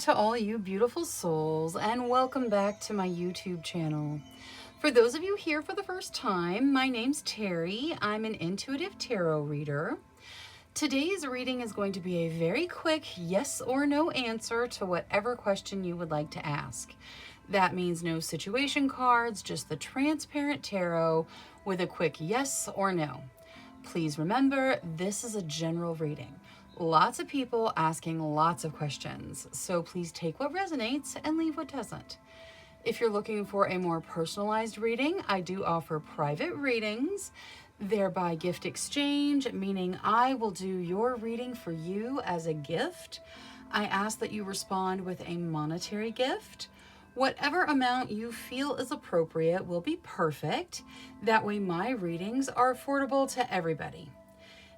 to all you beautiful souls, and welcome back to my YouTube channel. For those of you here for the first time, my name's Cheri. I'm an intuitive tarot reader. Today's reading is going to be a very quick yes or no answer to whatever question you would like to ask. That means no situation cards, just the transparent tarot with a quick yes or no. Please remember, this is a general reading. Lots of people asking lots of questions, so please take what resonates and leave what doesn't. If you're looking for a more personalized reading, I do offer private readings. They're by gift exchange, meaning I will do your reading for you as a gift. I ask that you respond with a monetary gift. Whatever amount you feel is appropriate will be perfect. That way my readings are affordable to everybody.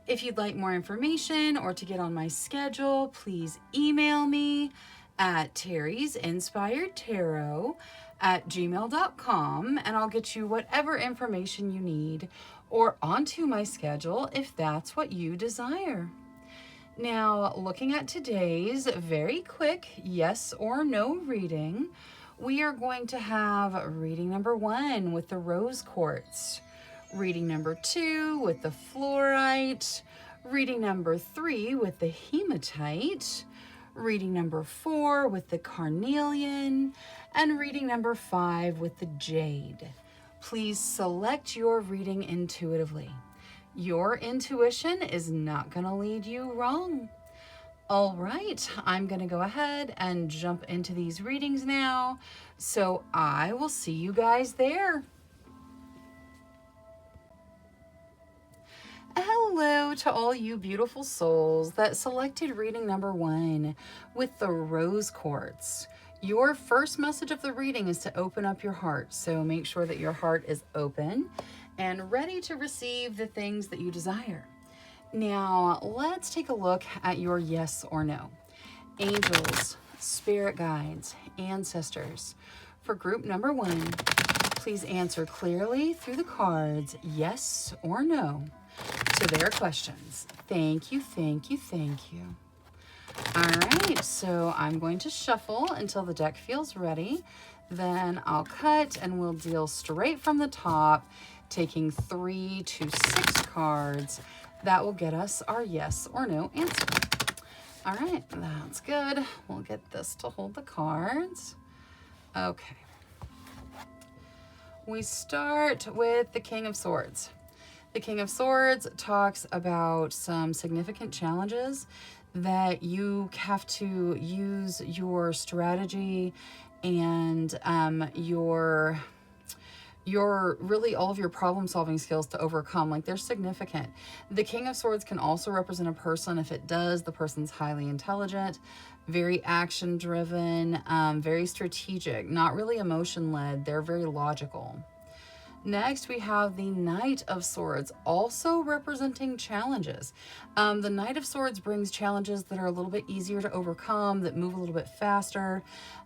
If you'd like more information or to get on my schedule, please email me at terrysinspiredtarot@gmail.com and I'll get you whatever information you need or onto my schedule if that's what you desire. Now, looking at today's very quick yes or no reading, we are going to have reading number 1 with the rose quartz. Reading number 2 with the fluorite, reading number 3 with the hematite, reading number 4 with the carnelian, and reading number 5 with the jade. Please select your reading intuitively. Your intuition is not going to lead you wrong. All right, I'm going to go ahead and jump into these readings now, so I will see you guys there. Hello to all you beautiful souls that selected reading number 1 with the rose quartz. Your first message of the reading is to open up your heart, so make sure that your heart is open and ready to receive the things that you desire. Now, let's take a look at your yes or no. Angels, spirit guides, ancestors. For group number 1, please answer clearly through the cards yes or no to their questions. Thank you, thank you, thank you. All right, so I'm going to shuffle until the deck feels ready. Then I'll cut and we'll deal straight from the top, taking 3 to 6 cards. That will get us our yes or no answer. All right, that's good. We'll get this to hold the cards. Okay. We start with the King of Swords. The King of Swords talks about some significant challenges that you have to use your strategy and your really all of your problem solving skills to overcome. Like, they're significant. The King of Swords can also represent a person. If it does, the person's highly intelligent, very action driven, very strategic, not really emotion led. They're very logical. Next, we have the Knight of Swords, also representing challenges. The Knight of Swords brings challenges that are a little bit easier to overcome, that move a little bit faster,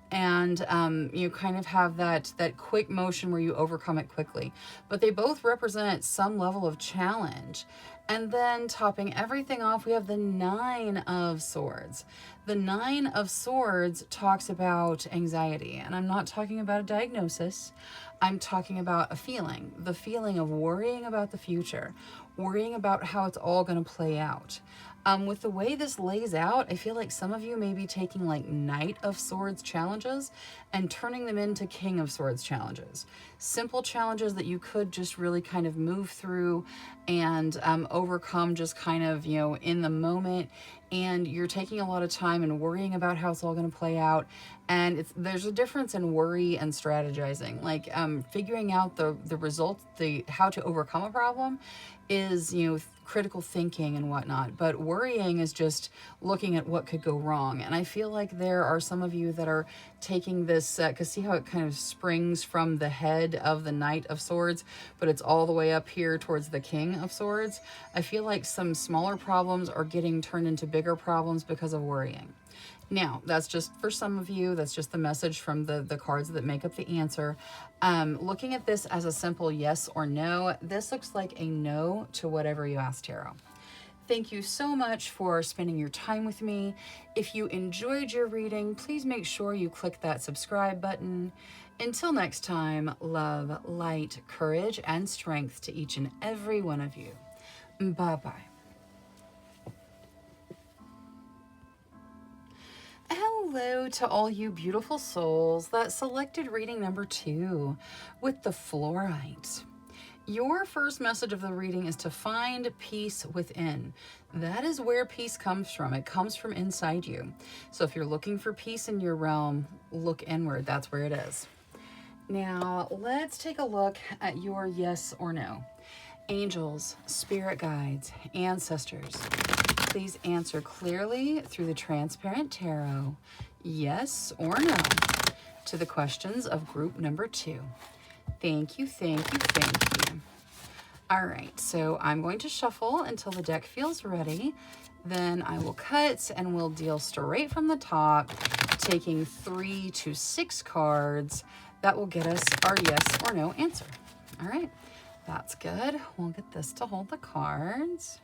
and you kind of have that quick motion where you overcome it quickly. But they both represent some level of challenge. And then topping everything off, we have the Nine of Swords. The Nine of Swords talks about anxiety, and I'm not talking about a diagnosis. I'm talking about a feeling, the feeling of worrying about the future, worrying about how it's all going to play out. With the way this lays out, I feel like some of you may be taking like Knight of Swords challenges and turning them into King of Swords challenges. Simple challenges that you could just really kind of move through and overcome just kind of, you know, in the moment. And you're taking a lot of time and worrying about how it's all going to play out. And there's a difference in worry and strategizing. Like figuring out the results, how to overcome a problem is, you know, critical thinking and whatnot, but worrying is just looking at what could go wrong. And I feel like there are some of you that are taking this, because see how it kind of springs from the head of the Knight of Swords, but it's all the way up here towards the King of Swords. I feel like some smaller problems are getting turned into bigger problems because of worrying. Now, that's just for some of you. That's just the message from the cards that make up the answer. Looking at this as a simple yes or no, this looks like a no to whatever you asked, tarot. Thank you so much for spending your time with me. If you enjoyed your reading, please make sure you click that subscribe button. Until next time, love, light, courage, and strength to each and every one of you. Bye-bye. Hello to all you beautiful souls that selected reading number 2 with the fluorite. Your first message of the reading is to find peace within. That is where peace comes from. It comes from inside you. So if you're looking for peace in your realm, look inward. That's where it is. Now, let's take a look at your yes or no. Angels, spirit guides, ancestors, please answer clearly through the transparent tarot, yes or no, to the questions of group number 2. Thank you, thank you, thank you. All right, so I'm going to shuffle until the deck feels ready. Then I will cut and we'll deal straight from the top, taking 3 to 6 cards. That will get us our yes or no answer. All right, that's good. We'll get this to hold the cards.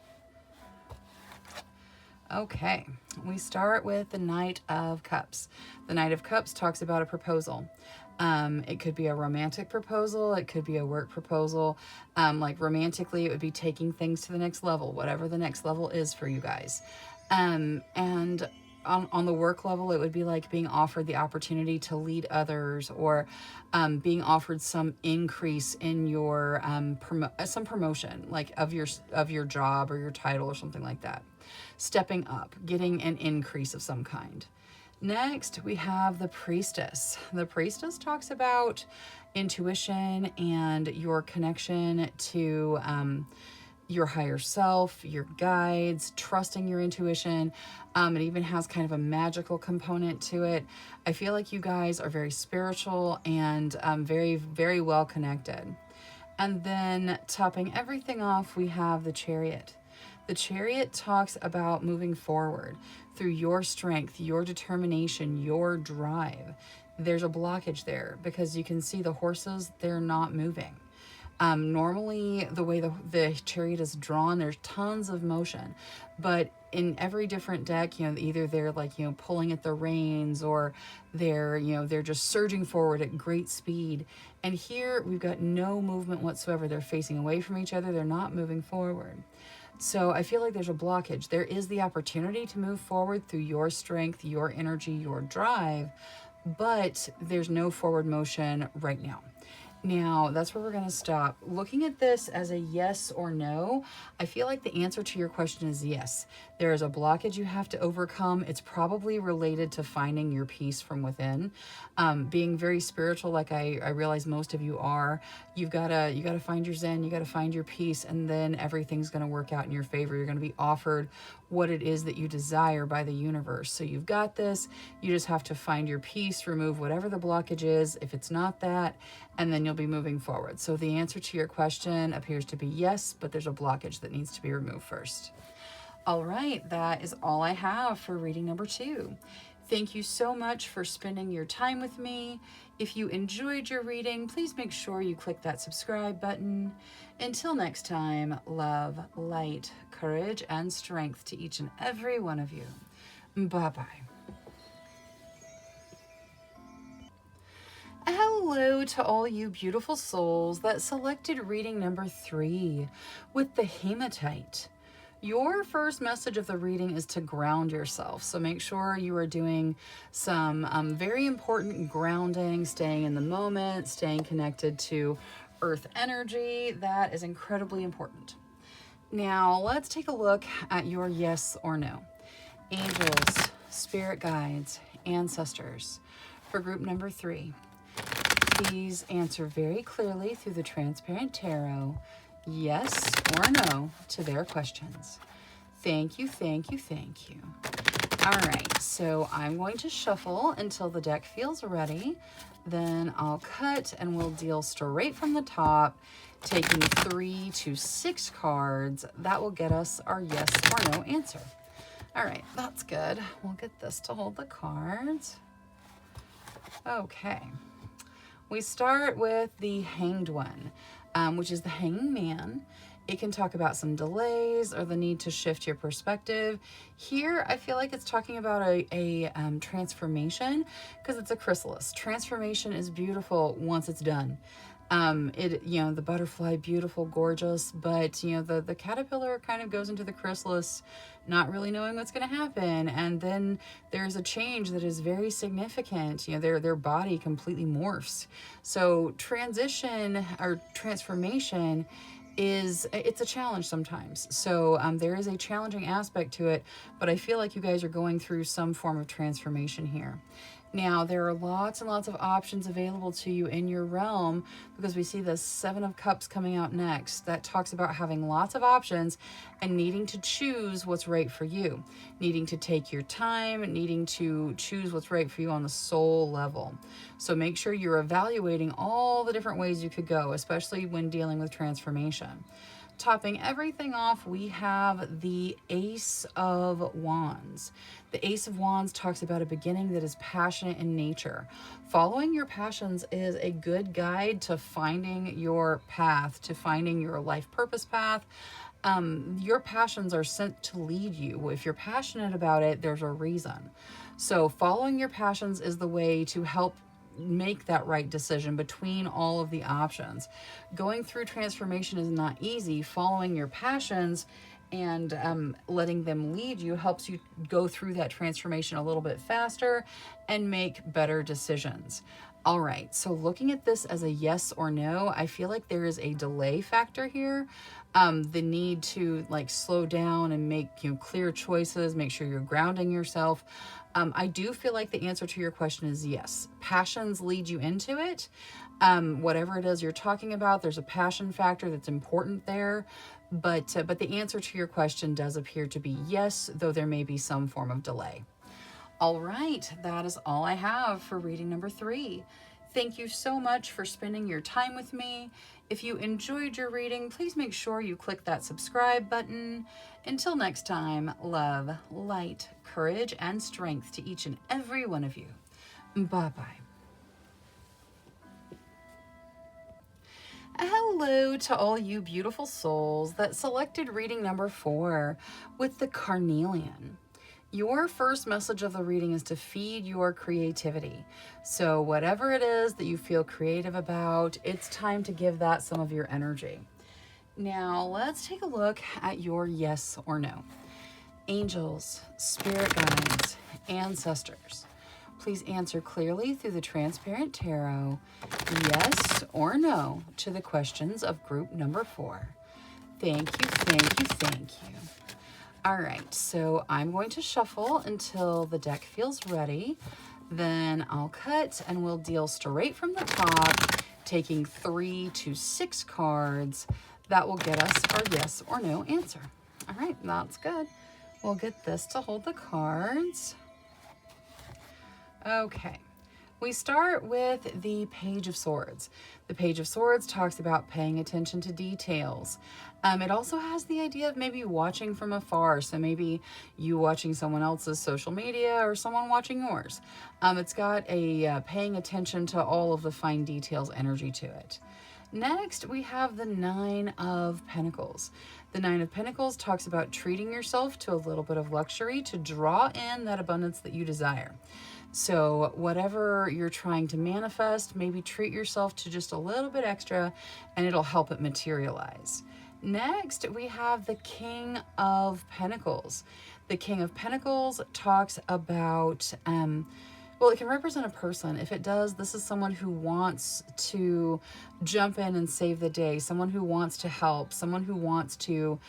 Okay, we start with the Knight of Cups. The Knight of Cups talks about a proposal. It could be a romantic proposal. It could be a work proposal. Like romantically, it would be taking things to the next level, whatever the next level is for you guys. And on the work level, it would be like being offered the opportunity to lead others, or being offered some increase in your some promotion, like of your job or your title or something like that. Stepping up, getting an increase of some kind. Next, we have the Priestess. The Priestess talks about intuition and your connection to your higher self, your guides, trusting your intuition. It even has kind of a magical component to it. I feel like you guys are very spiritual and very, very well connected. And then topping everything off, we have the Chariot. The Chariot talks about moving forward through your strength, your determination, your drive. There's a blockage there because you can see the horses, they're not moving. Normally, the way the Chariot is drawn, there's tons of motion. But in every different deck, either they're like, pulling at the reins, or they're just surging forward at great speed. And here we've got no movement whatsoever. They're facing away from each other. They're not moving forward. So I feel like there's a blockage. There is the opportunity to move forward through your strength, your energy, your drive, but there's no forward motion right now. Now, that's where we're going to stop. Looking at this as a yes or no, I feel like the answer to your question is yes. There is a blockage you have to overcome. It's probably related to finding your peace from within. Being very spiritual, like I realize most of you are, you gotta find your zen, you gotta find your peace, and then everything's going to work out in your favor. You're going to be offered what it is that you desire by the universe. So you've got this. You just have to find your peace, remove whatever the blockage is, if it's not that, and then you'll be moving forward. So the answer to your question appears to be yes, but there's a blockage that needs to be removed first. All right, that is all I have for reading number 2. Thank you so much for spending your time with me. If you enjoyed your reading, please make sure you click that subscribe button. Until next time, love, light, courage, and strength to each and every one of you. Bye-bye. Hello to all you beautiful souls that selected reading number 3 with the hematite. Your first message of the reading is to ground yourself. So make sure you are doing some very important grounding, staying in the moment, staying connected to earth energy. That is incredibly important. Now, let's take a look at your yes or no. Angels, spirit guides, ancestors. For group number 3, please answer very clearly through the transparent tarot, yes or no, to their questions. Thank you, thank you, thank you. All right, so I'm going to shuffle until the deck feels ready. Then I'll cut and we'll deal straight from the top, taking 3 to 6 cards. That will get us our yes or no answer. All right, that's good. We'll get this to hold the cards. Okay. We start with the Hanged One, which is the Hanging Man. It can talk about some delays or the need to shift your perspective. Here, I feel like it's talking about a transformation, because it's a chrysalis. Transformation is beautiful once it's done. The butterfly, beautiful, gorgeous, but the caterpillar kind of goes into the chrysalis not really knowing what's going to happen, and then there's a change that is very significant. Their body completely morphs. So transition or transformation it's a challenge sometimes. So there is a challenging aspect to it, but I feel like you guys are going through some form of transformation here. Now, there are lots and lots of options available to you in your realm, because we see the Seven of Cups coming out next. That talks about having lots of options and needing to choose what's right for you, needing to take your time, needing to choose what's right for you on the soul level. So make sure you're evaluating all the different ways you could go, especially when dealing with transformation. Topping everything off, we have the Ace of Wands. The Ace of Wands talks about a beginning that is passionate in nature. Following your passions is a good guide to finding your path, to finding your life purpose path. Your passions are sent to lead you. If you're passionate about it, there's a reason. So following your passions is the way to help make that right decision between all of the options. Going through transformation is not easy. Following your passions and letting them lead you helps you go through that transformation a little bit faster and make better decisions. All right, so looking at this as a yes or no, I feel like there is a delay factor here. The need to slow down and make clear choices, make sure you're grounding yourself. I do feel like the answer to your question is yes. Passions lead you into it. Whatever it is you're talking about, there's a passion factor that's important there. But the answer to your question does appear to be yes, though there may be some form of delay. All right, that is all I have for reading number 3. Thank you so much for spending your time with me. If you enjoyed your reading, please make sure you click that subscribe button. Until next time, love, light, courage, and strength to each and every one of you. Bye-bye. Hello to all you beautiful souls that selected reading number 4 with the carnelian. Your first message of the reading is to feed your creativity. So whatever it is that you feel creative about, it's time to give that some of your energy. Now let's take a look at your yes or no. Angels, spirit guides, ancestors. Please answer clearly through the transparent tarot, yes or no, to the questions of group number 4. Thank you, thank you, thank you. All right, so I'm going to shuffle until the deck feels ready. Then I'll cut and we'll deal straight from the top, taking 3 to 6 cards. That will get us our yes or no answer. All right, that's good. We'll get this to hold the cards. Okay, we start with the Page of Swords. The Page of Swords talks about paying attention to details. It also has the idea of maybe watching from afar. So maybe you watching someone else's social media or someone watching yours. It's got a paying attention to all of the fine details energy to it. Next, we have the 9 of Pentacles. The 9 of Pentacles talks about treating yourself to a little bit of luxury to draw in that abundance that you desire. So whatever you're trying to manifest, maybe treat yourself to just a little bit extra and it'll help it materialize. Next, we have the King of Pentacles. The King of Pentacles talks about, well, it can represent a person. If it does, this is someone who wants to jump in and save the day, someone who wants to help, someone who wants to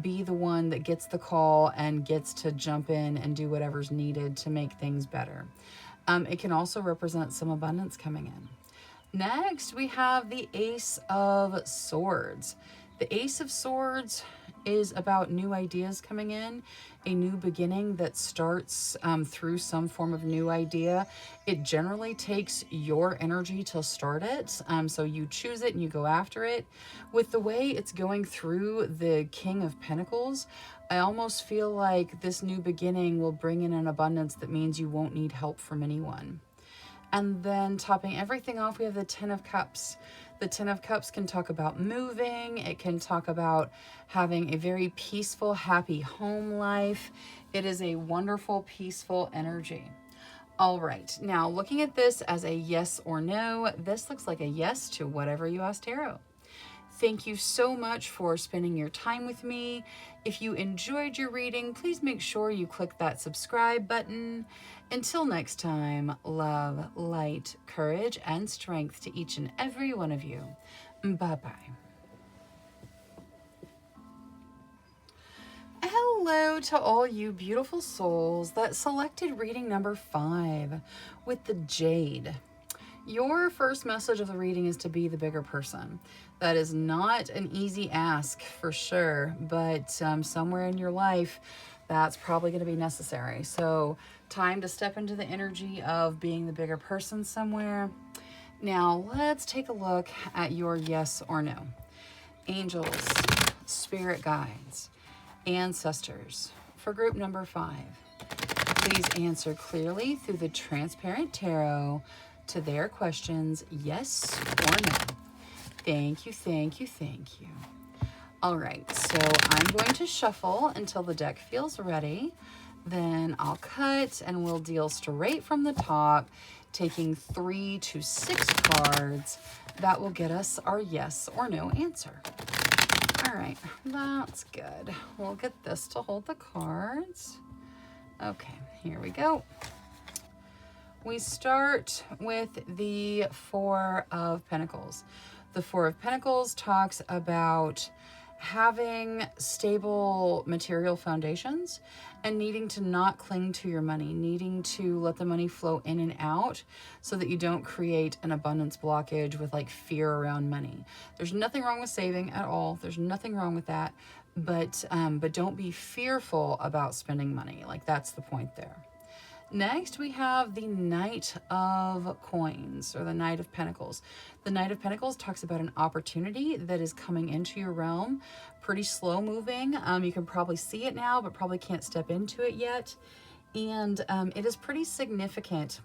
be the one that gets the call and gets to jump in and do whatever's needed to make things better. It can also represent some abundance coming in. Next, we have the Ace of Swords. The Ace of Swords is about new ideas coming in, a new beginning that starts through some form of new idea. It generally takes your energy to start it, so you choose it and you go after it. With the way it's going through the King of Pentacles, I almost feel like this new beginning will bring in an abundance that means you won't need help from anyone. And then topping everything off, we have the Ten of Cups. The Ten of Cups can talk about moving. It can talk about having a very peaceful, happy home life. It is a wonderful, peaceful energy. All right, now looking at this as a yes or no, this looks like a yes to whatever you asked tarot. Thank you so much for spending your time with me. If you enjoyed your reading, please make sure you click that subscribe button. Until next time, love, light, courage, and strength to each and every one of you. Bye-bye. Hello to all you beautiful souls that selected reading number 5 with the Jade. Your first message of the reading is to be the bigger person. That is not an easy ask for sure, but somewhere in your life, that's probably going to be necessary. So time to step into the energy of being the bigger person somewhere. Now let's take a look at your yes or no. Angels, spirit guides, ancestors. For group number 5, please answer clearly through the transparent tarot to their questions, yes or no. Thank you, thank you, thank you. All right, so I'm going to shuffle until the deck feels ready. Then I'll cut and we'll deal straight from the top, taking 3 to 6 cards. That will get us our yes or no answer. All right, that's good. We'll get this to hold the cards. Okay, here we go. We start with the Four of Pentacles. The Four of Pentacles talks about having stable material foundations and needing to not cling to your money, needing to let the money flow in and out so that you don't create an abundance blockage with like fear around money. There's nothing wrong with saving at all. There's nothing wrong with that, but don't be fearful about spending money. Like that's the point there. Next, we have the Knight of Coins, or the Knight of Pentacles. The Knight of Pentacles talks about an opportunity that is coming into your realm, pretty slow moving. You can probably see it now, but probably can't step into it yet. And it is pretty significant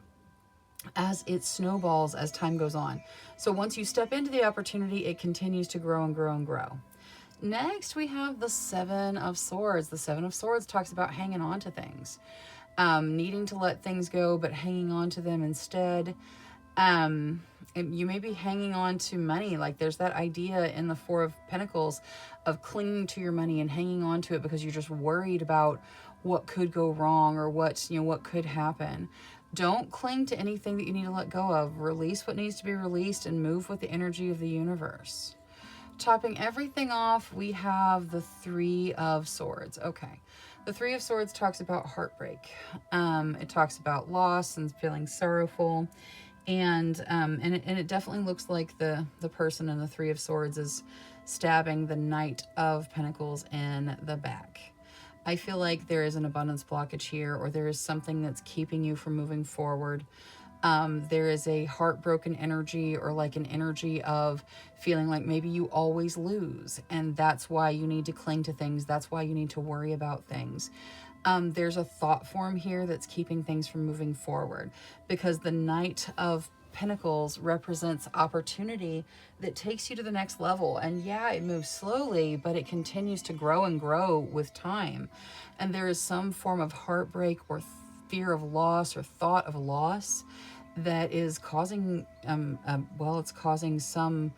as it snowballs as time goes on. So once you step into the opportunity, it continues to grow and grow and grow. Next, we have the Seven of Swords. The Seven of Swords talks about hanging on to things. Needing to let things go, but hanging on to them instead. You may be hanging on to money. Like there's that idea in the Four of Pentacles of clinging to your money and hanging on to it because you're just worried about what could go wrong or what could happen. Don't cling to anything that you need to let go of. Release what needs to be released and move with the energy of the universe. Topping everything off, we have the Three of Swords. Okay. The Three of Swords talks about heartbreak. It talks about loss and feeling sorrowful. And it definitely looks like the person in the Three of Swords is stabbing the Knight of Pentacles in the back. I feel like there is an abundance blockage here, or there is something that's keeping you from moving forward. There is a heartbroken energy, or like an energy of feeling like maybe you always lose, and that's why you need to cling to things. That's why you need to worry about things. There's a thought form here that's keeping things from moving forward, because the Knight of Pentacles represents opportunity that takes you to the next level. And yeah, it moves slowly, but it continues to grow and grow with time. And there is some form of heartbreak or fear of loss or thought of loss that is causing, it's causing some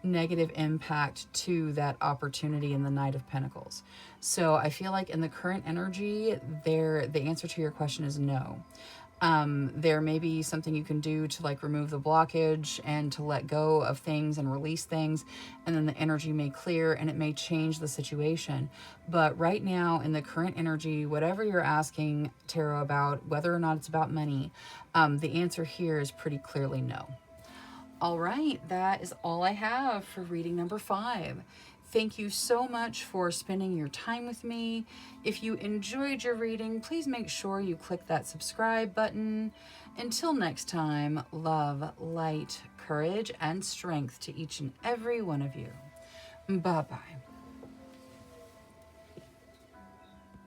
negative impact to that opportunity in the Knight of Pentacles. So I feel like in the current energy there, the answer to your question is no. There may be something you can do to like remove the blockage and to let go of things and release things, and then the energy may clear and it may change the situation. But right now in the current energy, whatever you're asking tarot about, whether or not it's about money, the answer here is pretty clearly no. All right, that is all I have for reading number 5. Thank you so much for spending your time with me. If you enjoyed your reading, please make sure you click that subscribe button. Until next time, love, light, courage, and strength to each and every one of you. Bye-bye.